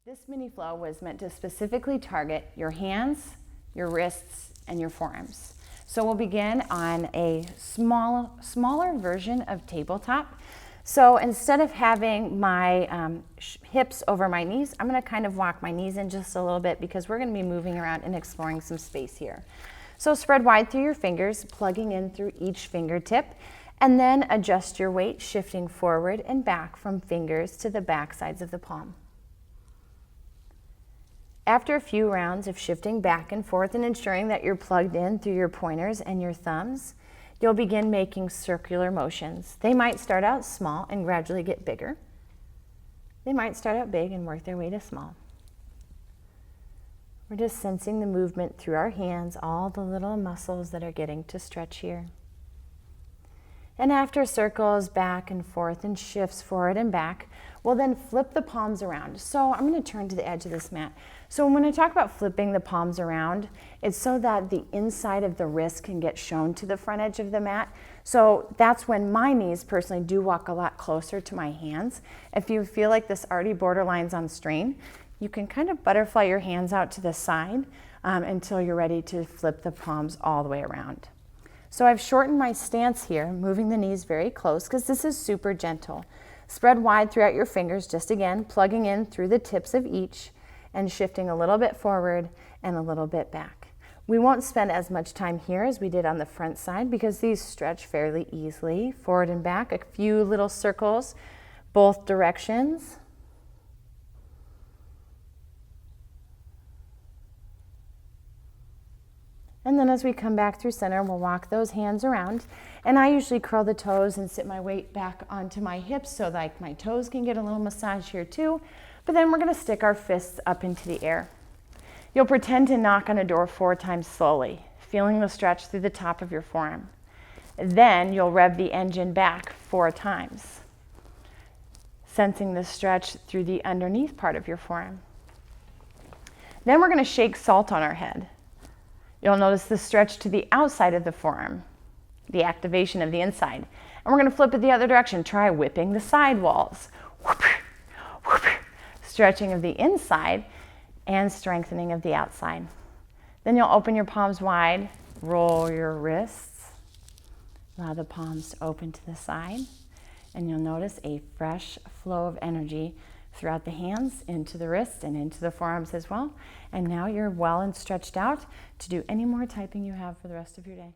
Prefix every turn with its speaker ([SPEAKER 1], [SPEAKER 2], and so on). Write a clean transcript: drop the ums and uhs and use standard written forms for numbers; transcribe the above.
[SPEAKER 1] This mini flow was meant to specifically target your hands, your wrists, and your forearms. So we'll begin on a smaller version of tabletop. So instead of having my hips over my knees, I'm going to kind of walk my knees in just a little bit because we're going to be moving around and exploring some space here. So spread wide through your fingers, plugging in through each fingertip, and then adjust your weight, shifting forward and back from fingers to the back sides of the palm. After a few rounds of shifting back and forth and ensuring that you're plugged in through your pointers and your thumbs, you'll begin making circular motions. They might start out small and gradually get bigger. They might start out big and work their way to small. We're just sensing the movement through our hands, all the little muscles that are getting to stretch here. And after circles back and forth and shifts forward and back, we'll then flip the palms around. So I'm going to turn to the edge of this mat. So when I talk about flipping the palms around, it's so that the inside of the wrist can get shown to the front edge of the mat. So that's when my knees personally do walk a lot closer to my hands. If you feel like this already borderlines on strain, you can kind of butterfly your hands out to the side until you're ready to flip the palms all the way around. So I've shortened my stance here, moving the knees very close because this is super gentle. Spread wide throughout your fingers, just again, plugging in through the tips of each and shifting a little bit forward and a little bit back. We won't spend as much time here as we did on the front side because these stretch fairly easily, forward and back, a few little circles, both directions. And then as we come back through center, we'll walk those hands around. And I usually curl the toes and sit my weight back onto my hips so like my toes can get a little massage here too. But then we're going to stick our fists up into the air. You'll pretend to knock on a door 4 times slowly, feeling the stretch through the top of your forearm. Then you'll rev the engine back 4 times, sensing the stretch through the underneath part of your forearm. Then we're going to shake salt on our head. You'll notice the stretch to the outside of the forearm, the activation of the inside. And we're going to flip it the other direction. Try whipping the side walls. Whoop, whoop. Stretching of the inside and strengthening of the outside. Then you'll open your palms wide, roll your wrists, allow the palms to open to the side, and you'll notice a fresh flow of energy throughout the hands, into the wrists, and into the forearms as well. And now you're well and stretched out to do any more typing you have for the rest of your day.